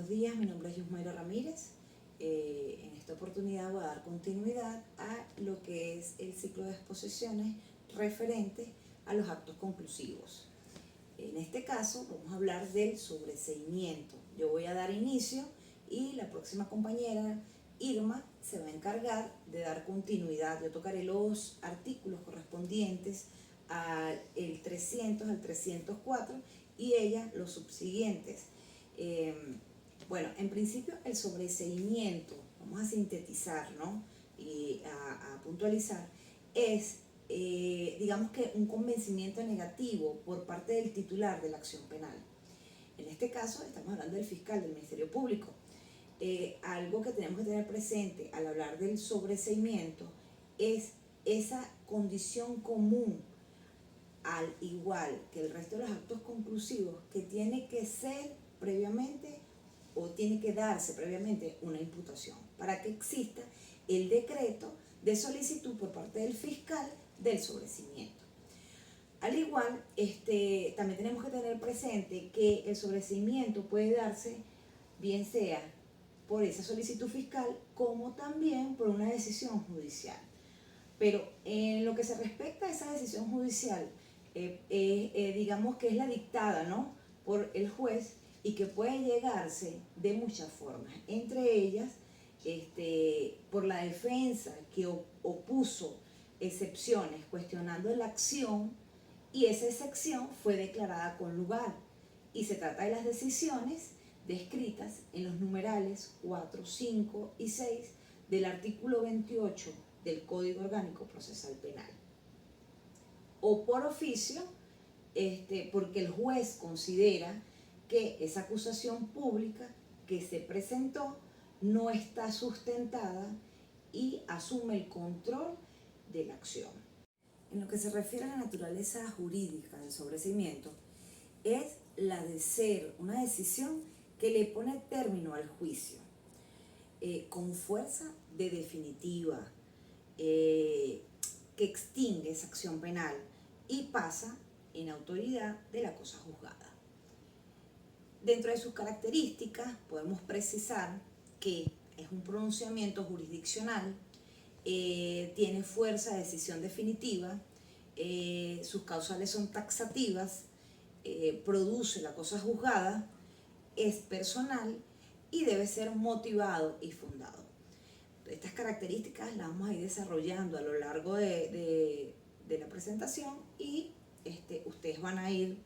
buenos días, mi nombre es Yusmaira Ramírez. En esta oportunidad voy a dar continuidad a lo que es el ciclo de exposiciones referentes a los actos conclusivos. En este caso vamos a hablar del sobreseimiento. Yo voy a dar inicio y la próxima compañera, Irma, se va a encargar de dar continuidad. Yo tocaré los artículos correspondientes al 300 al 304 y ella los subsiguientes. Bueno, en principio el sobreseimiento, vamos a sintetizar, ¿no? Y a puntualizar, es, digamos que un convencimiento negativo por parte del titular de la acción penal. En este caso estamos hablando del fiscal, del Ministerio Público. Algo que tenemos que tener presente al hablar del sobreseimiento es esa condición común, al igual que el resto de los actos conclusivos, que tiene que ser previamente o tiene que darse previamente una imputación para que exista el decreto de solicitud por parte del fiscal del sobreseimiento. Al igual, también tenemos que tener presente que el sobreseimiento puede darse bien sea por esa solicitud fiscal como también por una decisión judicial. Pero en lo que se respecta a esa decisión judicial, digamos que es la dictada, ¿no?, por el juez y que puede llegarse de muchas formas, entre ellas por la defensa que opuso excepciones cuestionando la acción y esa excepción fue declarada con lugar y se trata de las decisiones descritas en los numerales 4, 5 y 6 del artículo 28 del Código Orgánico Procesal Penal. O por oficio, porque el juez considera que esa acusación pública que se presentó no está sustentada y asume el control de la acción. En lo que se refiere a la naturaleza jurídica del sobreseimiento, es la de ser una decisión que le pone término al juicio, con fuerza de definitiva, que extingue esa acción penal y pasa en autoridad de la cosa juzgada. Dentro de sus características podemos precisar que es un pronunciamiento jurisdiccional, tiene fuerza de decisión definitiva, sus causales son taxativas, produce la cosa juzgada, es personal y debe ser motivado y fundado. Estas características las vamos a ir desarrollando a lo largo de la presentación y ustedes van a ir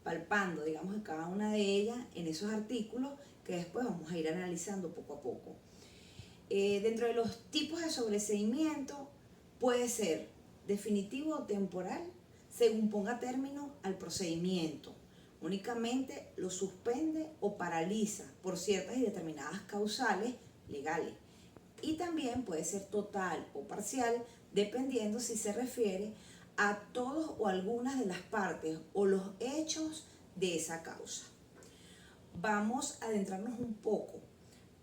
palpando, digamos, cada una de ellas en esos artículos que después vamos a ir analizando poco a poco. Dentro de los tipos de sobreseimiento puede ser definitivo o temporal según ponga término al procedimiento. Únicamente lo suspende o paraliza por ciertas y determinadas causales legales. Y también puede ser total o parcial dependiendo si se refiere a todos o algunas de las partes o los hechos de esa causa. Vamos a adentrarnos un poco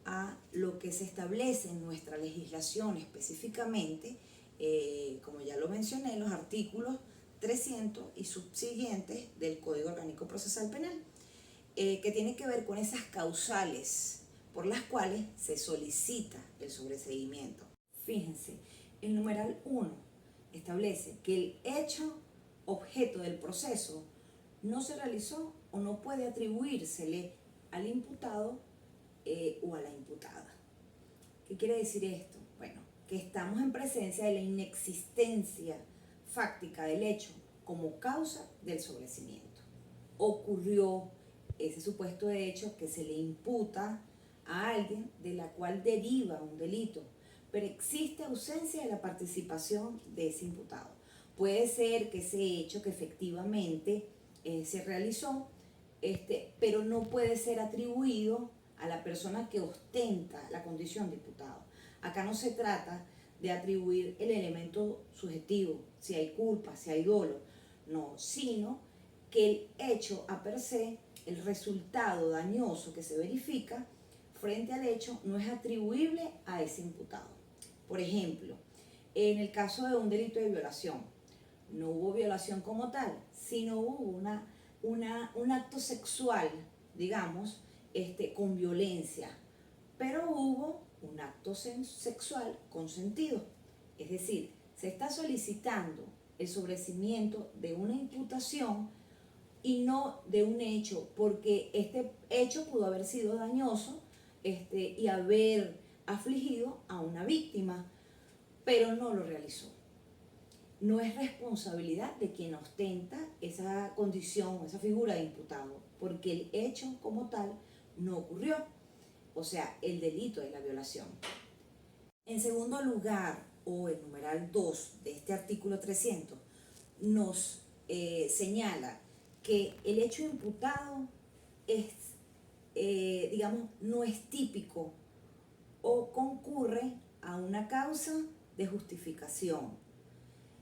a lo que se establece en nuestra legislación específicamente, como ya lo mencioné, los artículos 300 y subsiguientes del Código Orgánico Procesal Penal, que tiene que ver con esas causales por las cuales se solicita el sobreseimiento. Fíjense, el numeral 1 establece que el hecho objeto del proceso no se realizó o no puede atribuírsele al imputado o a la imputada. ¿Qué quiere decir esto? Bueno, que estamos en presencia de la inexistencia fáctica del hecho como causa del sobreseimiento. Ocurrió ese supuesto de hecho que se le imputa a alguien de la cual deriva un delito, pero existe ausencia de la participación de ese imputado. Puede ser que ese hecho que efectivamente se realizó, pero no puede ser atribuido a la persona que ostenta la condición de imputado. Acá no se trata de atribuir el elemento subjetivo, si hay culpa, si hay dolo, no, sino que el hecho a per se, el resultado dañoso que se verifica frente al hecho no es atribuible a ese imputado. Por ejemplo, en el caso de un delito de violación, no hubo violación como tal, sino hubo un acto sexual, digamos, con violencia, pero hubo un acto sexual consentido. Es decir, se está solicitando el sobreseimiento de una imputación y no de un hecho, porque este hecho pudo haber sido dañoso y haber afligido a una víctima, pero no lo realizó. No es responsabilidad de quien ostenta esa condición, esa figura de imputado, porque el hecho como tal no ocurrió, o sea, el delito de la violación. En segundo lugar, o el numeral 2 de este artículo 300, nos señala que el hecho imputado es, digamos, no es típico o concurre a una causa de justificación,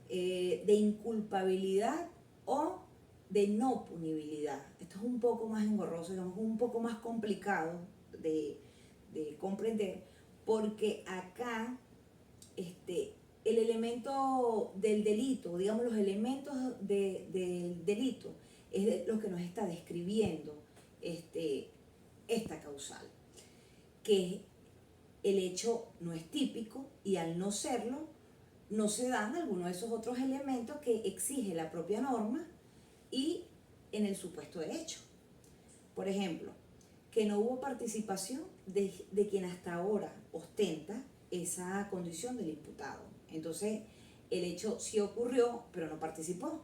de inculpabilidad o de no punibilidad. Esto es un poco más engorroso, digamos, un poco más complicado de comprender, porque acá el elemento del delito, digamos los elementos del delito, es lo que nos está describiendo esta causal, que el hecho no es típico y al no serlo, no se dan algunos de esos otros elementos que exige la propia norma y en el supuesto de hecho. Por ejemplo, que no hubo participación de quien hasta ahora ostenta esa condición del imputado. Entonces, el hecho sí ocurrió, pero no participó,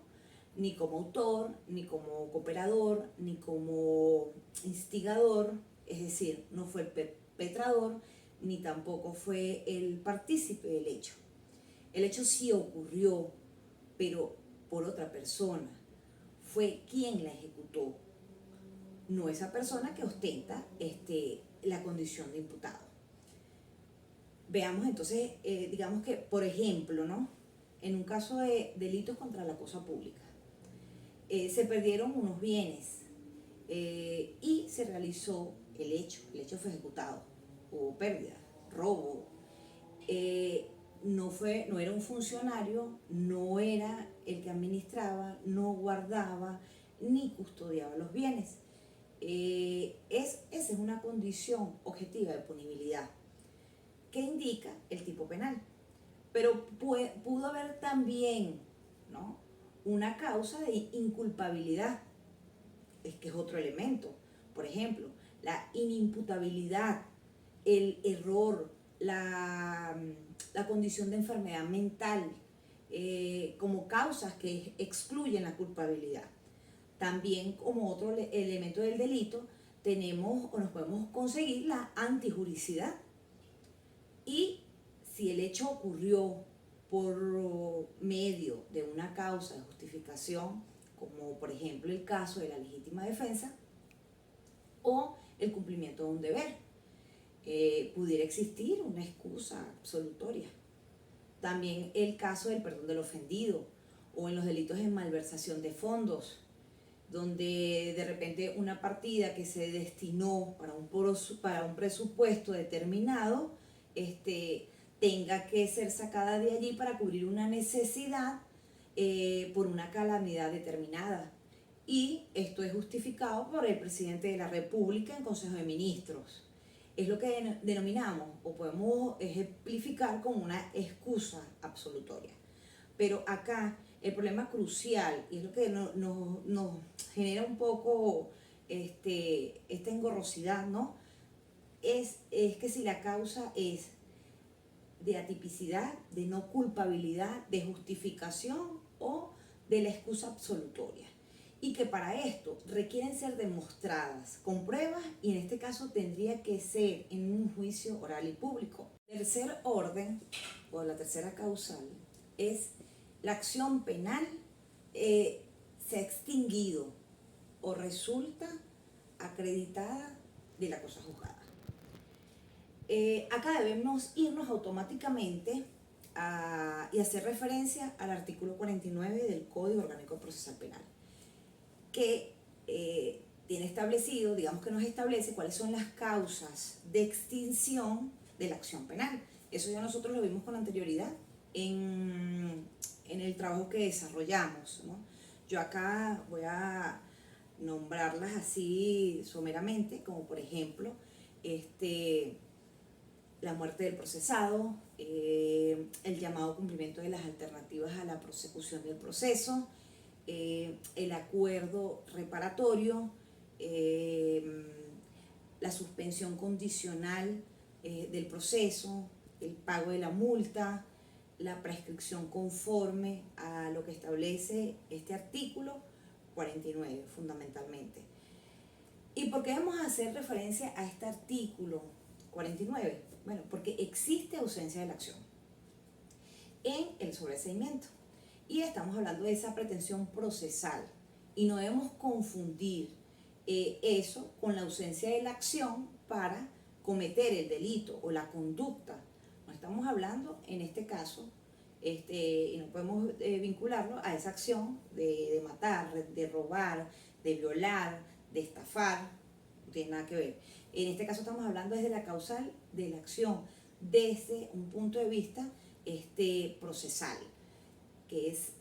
ni como autor, ni como cooperador, ni como instigador, es decir, no fue el perpetrador, ni tampoco fue el partícipe del hecho. El hecho sí ocurrió, pero por otra persona. Fue quien la ejecutó, no esa persona que ostenta la condición de imputado. Veamos entonces, digamos que, por ejemplo, ¿no? En un caso de delitos contra la cosa pública, se perdieron unos bienes y se realizó el hecho fue ejecutado, hubo pérdida, robo, no era un funcionario, no era el que administraba, no guardaba ni custodiaba los bienes. Esa es una condición objetiva de punibilidad que indica el tipo penal. Pero pudo haber también, ¿no?, una causa de inculpabilidad, es que es otro elemento. Por ejemplo, la inimputabilidad, el error, la condición de enfermedad mental, como causas que excluyen la culpabilidad. También como otro elemento del delito tenemos o nos podemos conseguir la antijuricidad. Y si el hecho ocurrió por medio de una causa de justificación, como por ejemplo el caso de la legítima defensa o el cumplimiento de un deber, pudiera existir una excusa absolutoria. También el caso del perdón del ofendido o en los delitos de malversación de fondos, donde de repente una partida que se destinó para un presupuesto determinado tenga que ser sacada de allí para cubrir una necesidad por una calamidad determinada. Y esto es justificado por el presidente de la República en Consejo de Ministros. Es lo que denominamos o podemos ejemplificar como una excusa absolutoria. Pero acá el problema crucial, y es lo que nos genera un poco esta engorrosidad, ¿no?, es que si la causa es de atipicidad, de no culpabilidad, de justificación o de la excusa absolutoria. Y que para esto requieren ser demostradas con pruebas y en este caso tendría que ser en un juicio oral y público. Tercer orden, o la tercera causal, es la acción penal se ha extinguido o resulta acreditada de la cosa juzgada. Acá debemos irnos automáticamente y hacer referencia al artículo 49 del Código Orgánico Procesal Penal, que tiene establecido, digamos que nos establece cuáles son las causas de extinción de la acción penal. Eso ya nosotros lo vimos con anterioridad en el trabajo que desarrollamos, ¿no? Yo acá voy a nombrarlas así someramente, como por ejemplo, la muerte del procesado, el llamado cumplimiento de las alternativas a la prosecución del proceso, el acuerdo reparatorio, la suspensión condicional del proceso, el pago de la multa, la prescripción conforme a lo que establece este artículo 49 fundamentalmente. ¿Y por qué vamos a hacer referencia a este artículo 49? Bueno, porque existe ausencia de la acción en el sobreseimiento y estamos hablando de esa pretensión procesal y no debemos confundir eso con la ausencia de la acción para cometer el delito o la conducta. No estamos hablando en este caso y no podemos vincularlo a esa acción de matar, de robar, de violar, de estafar, no tiene nada que ver. En este caso estamos hablando desde la causal de la acción, desde un punto de vista procesal, que es,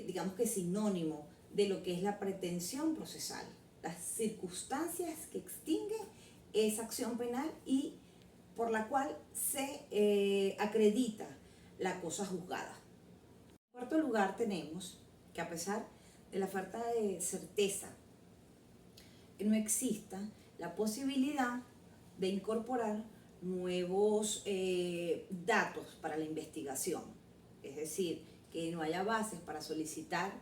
digamos que sinónimo de lo que es la pretensión procesal, las circunstancias que extinguen esa acción penal y por la cual se acredita la cosa juzgada. En cuarto lugar tenemos que a pesar de la falta de certeza, que no exista la posibilidad de incorporar nuevos datos para la investigación, es decir, que no haya bases para solicitar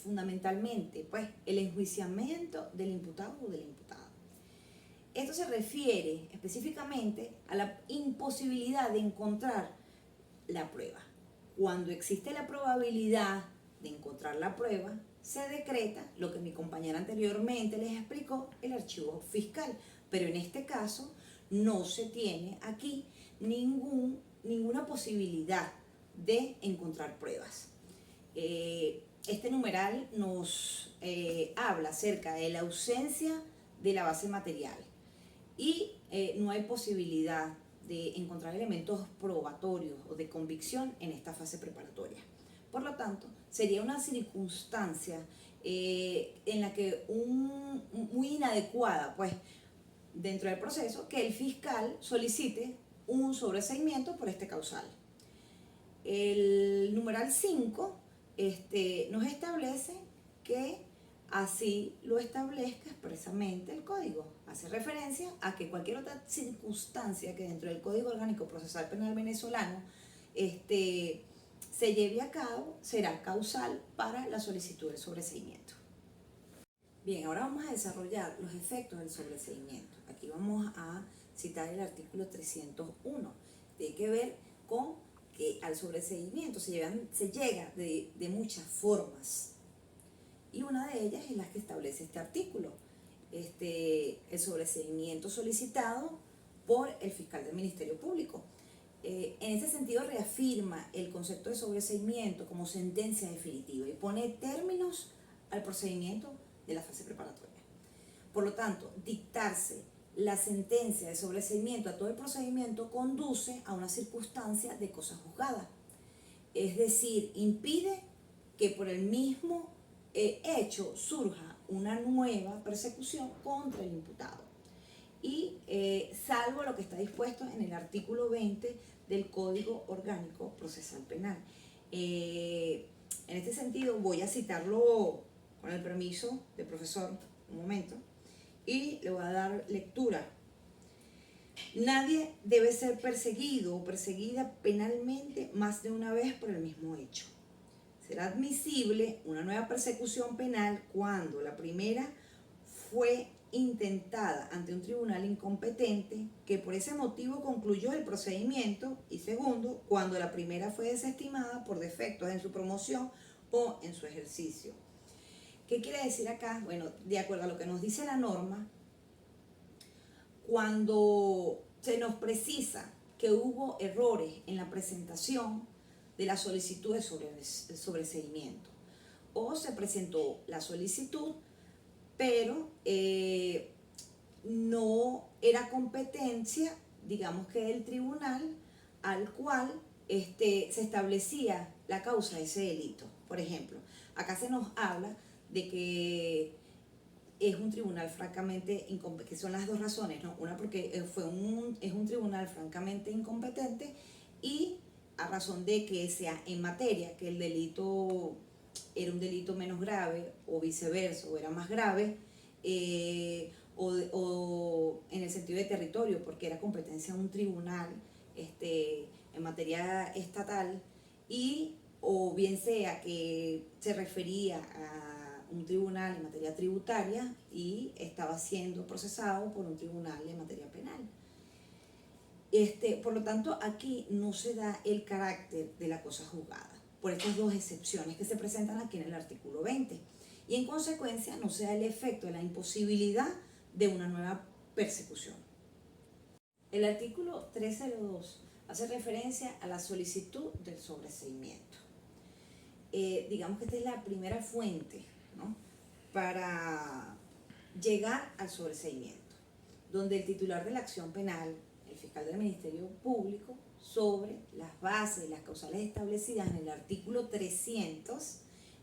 fundamentalmente pues, el enjuiciamiento del imputado o de la imputada. Esto se refiere específicamente a la imposibilidad de encontrar la prueba. Cuando existe la probabilidad de encontrar la prueba, se decreta lo que mi compañera anteriormente les explicó, el archivo fiscal. Pero en este caso no se tiene aquí ninguna posibilidad de encontrar pruebas. Este numeral nos habla acerca de la ausencia de la base material y no hay posibilidad de encontrar elementos probatorios o de convicción en esta fase preparatoria. Por lo tanto, sería una circunstancia en la que muy inadecuada, pues, dentro del proceso, que el fiscal solicite un sobreseimiento por este causal. El numeral 5 nos establece que así lo establezca expresamente el código. Hace referencia a que cualquier otra circunstancia que dentro del Código Orgánico Procesal Penal venezolano se lleve a cabo será causal para la solicitud de sobreseimiento. Bien, ahora vamos a desarrollar los efectos del sobreseimiento. Aquí vamos a citar el artículo 301. Tiene que ver con que al sobreseimiento se llega de muchas formas. Y una de ellas es la que establece este artículo. El sobreseimiento solicitado por el fiscal del Ministerio Público. En ese sentido reafirma el concepto de sobreseimiento como sentencia definitiva y pone términos al procedimiento de la fase preparatoria. Por lo tanto, dictarse la sentencia de sobreseimiento a todo el procedimiento conduce a una circunstancia de cosa juzgada. Es decir, impide que por el mismo hecho surja una nueva persecución contra el imputado. Y salvo lo que está dispuesto en el artículo 20 del Código Orgánico Procesal Penal. En este sentido voy a citarlo con el permiso del profesor, un momento, y le voy a dar lectura. Nadie debe ser perseguido o perseguida penalmente más de una vez por el mismo hecho. Será admisible una nueva persecución penal cuando la primera fue intentada ante un tribunal incompetente que por ese motivo concluyó el procedimiento y segundo, cuando la primera fue desestimada por defectos en su promoción o en su ejercicio. ¿Qué quiere decir acá? Bueno, de acuerdo a lo que nos dice la norma, cuando se nos precisa que hubo errores en la presentación de la solicitud de sobreseimiento o se presentó la solicitud pero no era competencia, digamos que del tribunal al cual se establecía la causa de ese delito. Por ejemplo, Acá se nos habla de que es un tribunal francamente incompetente, que son las dos razones, ¿no? Una porque es un tribunal francamente incompetente, y a razón de que sea en materia, que el delito era un delito menos grave o viceversa, o era más grave, o en el sentido de territorio, porque era competencia de un tribunal en materia estatal, y o bien sea que se refería a un tribunal en materia tributaria y estaba siendo procesado por un tribunal en materia penal. Por lo tanto, aquí no se da el carácter de la cosa juzgada, por estas dos excepciones que se presentan aquí en el artículo 20. Y en consecuencia no se da el efecto de la imposibilidad de una nueva persecución. El artículo 302 hace referencia a la solicitud del sobreseimiento. Digamos que esta es la primera fuente, ¿no?, para llegar al sobreseimiento, donde el titular de la acción penal, el fiscal del Ministerio Público, sobre las bases y las causales establecidas en el artículo 300,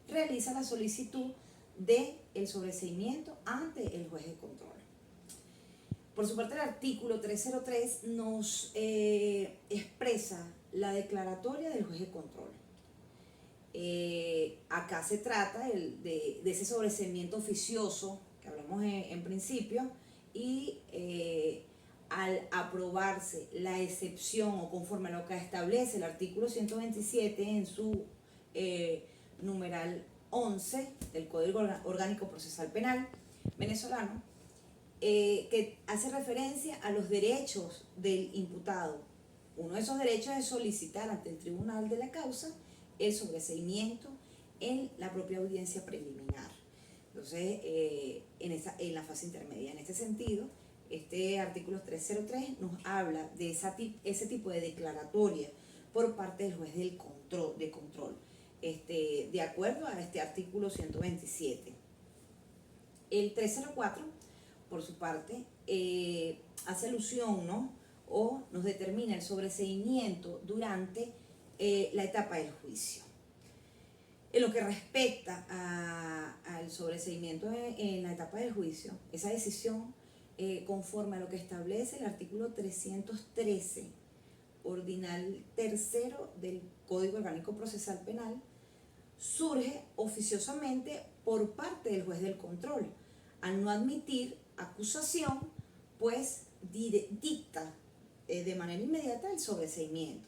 realiza la solicitud del sobreseimiento ante el juez de control. Por su parte, el artículo 303 nos expresa la declaratoria del juez de control. Acá se trata de ese sobreseimiento oficioso que hablamos en principio, y al aprobarse la excepción o conforme a lo que establece el artículo 127 en su numeral 11 del Código Orgánico Procesal Penal venezolano, que hace referencia a los derechos del imputado. Uno de esos derechos es solicitar ante el tribunal de la causa el sobreseimiento en la propia audiencia preliminar. Entonces, en la fase intermedia. En este sentido, este artículo 303 nos habla de ese tipo de declaratoria por parte del juez de control, de acuerdo a este artículo 127. El 304, por su parte, hace alusión, ¿no?, o nos determina el sobreseimiento durante la etapa del juicio. En lo que respecta al sobreseimiento en la etapa del juicio, esa decisión, conforme a lo que establece el artículo 313, ordinal tercero del Código Orgánico Procesal Penal, surge oficiosamente por parte del juez del control. Al no admitir acusación, pues dicta de manera inmediata el sobreseimiento,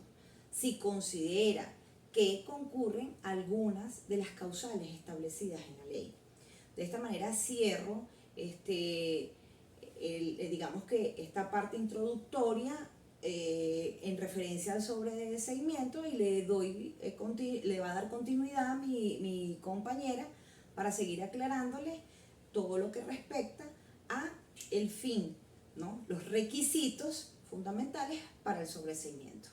si considera que concurren algunas de las causales establecidas en la ley. De esta manera cierro digamos que esta parte introductoria en referencia al sobreseimiento, y le va a dar continuidad a mi compañera para seguir aclarándole todo lo que respecta a el fin, ¿no?, los requisitos fundamentales para el sobreseimiento.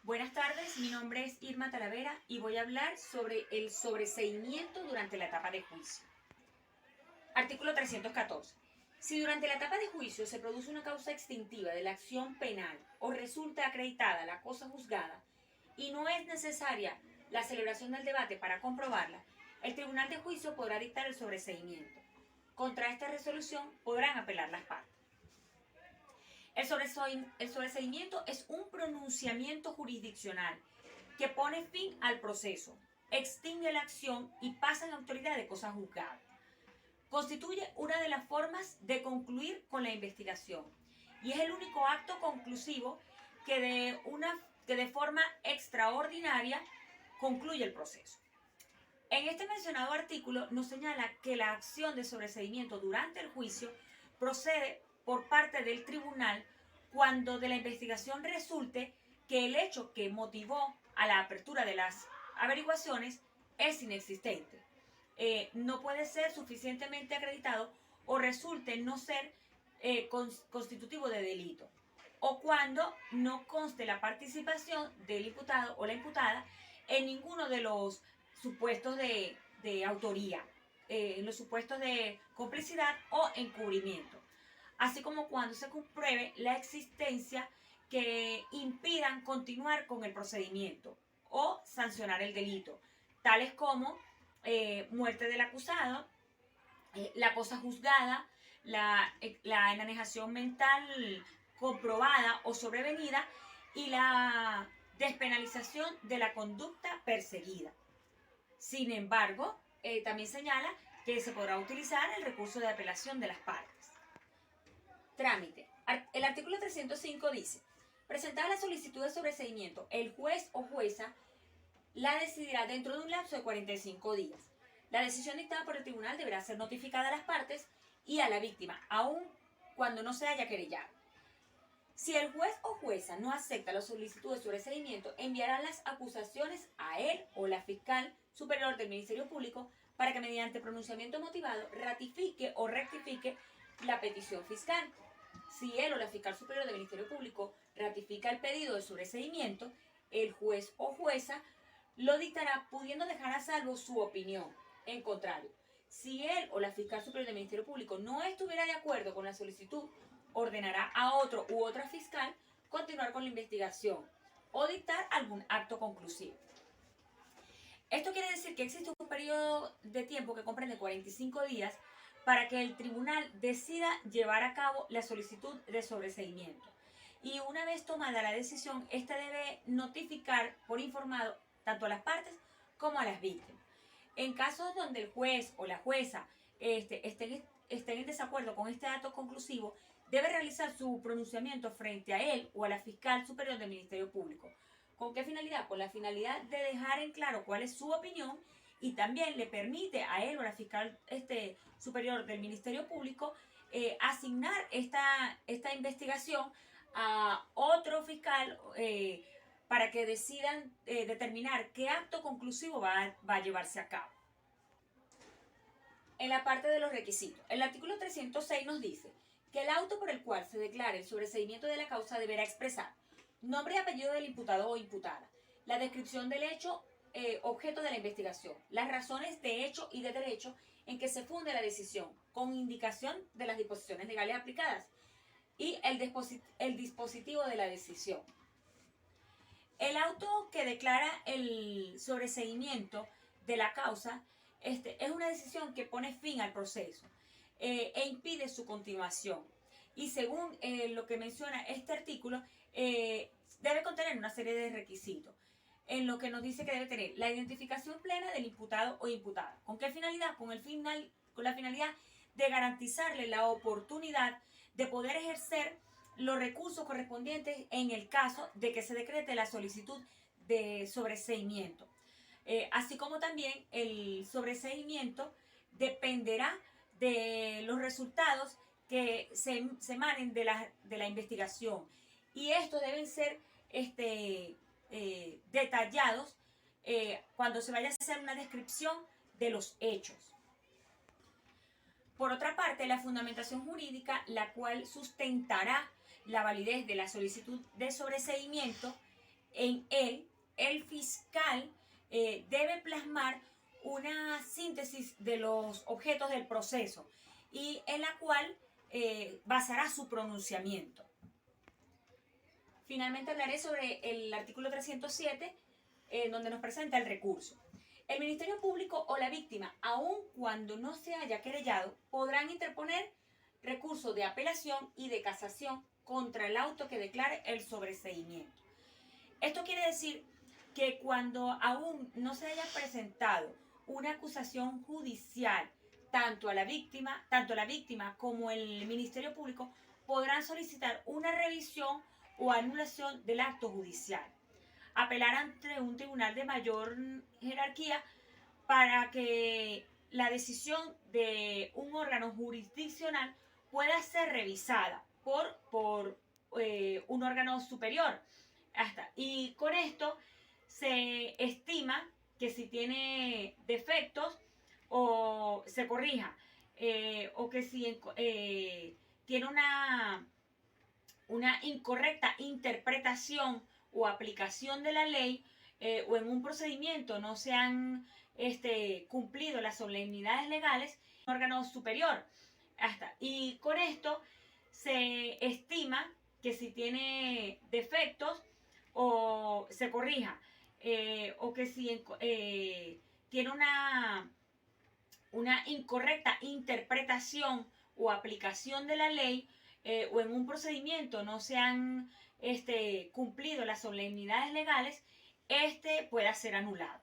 Buenas tardes, mi nombre es Irma Talavera y voy a hablar sobre el sobreseimiento durante la etapa de juicio. Artículo 314. Si durante la etapa de juicio se produce una causa extintiva de la acción penal o resulta acreditada la cosa juzgada y no es necesaria la celebración del debate para comprobarla, el tribunal de juicio podrá dictar el sobreseimiento. Contra esta resolución podrán apelar las partes. El sobreseimiento es un pronunciamiento jurisdiccional que pone fin al proceso, extingue la acción y pasa en autoridad de cosa juzgada. Constituye una de las formas de concluir con la investigación y es el único acto conclusivo que de forma extraordinaria concluye el proceso. En este mencionado artículo nos señala que la acción de sobreseimiento durante el juicio procede por parte del tribunal cuando de la investigación resulte que el hecho que motivó a la apertura de las averiguaciones es inexistente, no puede ser suficientemente acreditado o resulte no ser constitutivo de delito, o cuando no conste la participación del imputado o la imputada en ninguno de los supuestos de autoría, en los supuestos de complicidad o encubrimiento, así como cuando se compruebe la existencia que impidan continuar con el procedimiento o sancionar el delito, tales como muerte del acusado, la cosa juzgada, la enajenación mental comprobada o sobrevenida y la despenalización de la conducta perseguida. Sin embargo, también señala que se podrá utilizar el recurso de apelación de las partes. Trámite. El artículo 305 dice: presentada la solicitud de sobreseimiento, el juez o jueza la decidirá dentro de un lapso de 45 días. La decisión dictada por el tribunal deberá ser notificada a las partes y a la víctima, aun cuando no se haya querellado. Si el juez o jueza no acepta la solicitud de sobreseimiento, enviará las acusaciones a él o la fiscal superior del Ministerio Público para que mediante pronunciamiento motivado ratifique o rectifique la petición fiscal. Si él o la fiscal superior del Ministerio Público ratifica el pedido de sobreseimiento, el juez o jueza lo dictará pudiendo dejar a salvo su opinión. En contrario, si él o la fiscal superior del Ministerio Público no estuviera de acuerdo con la solicitud, ordenará a otro u otra fiscal continuar con la investigación o dictar algún acto conclusivo. Esto quiere decir que existe un periodo de tiempo que comprende 45 días para que el tribunal decida llevar a cabo la solicitud de sobreseimiento. Y una vez tomada la decisión, ésta debe notificar por informado tanto a las partes como a las víctimas. En casos donde el juez o la jueza estén en desacuerdo con este acto conclusivo, debe realizar su pronunciamiento frente a él o a la fiscal superior del Ministerio Público. ¿Con qué finalidad? Con la finalidad de dejar en claro cuál es su opinión y también le permite a él o a la fiscal superior del Ministerio Público asignar esta investigación a otro fiscal para que decidan determinar qué acto conclusivo va a llevarse a cabo. En la parte de los requisitos, el artículo 306 nos dice que el auto por el cual se declare el sobreseimiento de la causa deberá expresar nombre y apellido del imputado o imputada, la descripción del hecho objeto de la investigación, las razones de hecho y de derecho en que se funde la decisión, con indicación de las disposiciones legales aplicadas y el dispositivo de la decisión. El auto que declara el sobreseimiento de la causa es una decisión que pone fin al proceso e impide su continuación. Y según lo que menciona este artículo, debe contener una serie de requisitos, en lo que nos dice que debe tener la identificación plena del imputado o imputada. ¿Con qué finalidad? Con la finalidad de garantizarle la oportunidad de poder ejercer los recursos correspondientes en el caso de que se decrete la solicitud de sobreseimiento. Así como también el sobreseimiento dependerá de los resultados que se emanen de la investigación. Y estos deben ser detallados cuando se vaya a hacer una descripción de los hechos. Por otra parte, la fundamentación jurídica, la cual sustentará la validez de la solicitud de sobreseimiento, en el fiscal debe plasmar una síntesis de los objetos del proceso y en la cual basará su pronunciamiento. Finalmente hablaré sobre el artículo 307, donde nos presenta el recurso. El Ministerio Público o la víctima, aun cuando no se haya querellado, podrán interponer recursos de apelación y de casación contra el auto que declare el sobreseimiento. Esto quiere decir que cuando aún no se haya presentado una acusación judicial, tanto la víctima como el Ministerio Público podrán solicitar una revisión o anulación del acto judicial. Apelar ante un tribunal de mayor jerarquía para que la decisión de un órgano jurisdiccional pueda ser revisada por un órgano superior. Y con esto se estima que si tiene defectos o se corrija, o que si tiene una incorrecta interpretación o aplicación de la ley, o en un procedimiento no se han cumplido las solemnidades legales, un órgano superior. Y con esto se estima que si tiene defectos o se corrija, o que si tiene una incorrecta interpretación o aplicación de la ley, o en un procedimiento no se han cumplido las solemnidades legales, pueda ser anulado.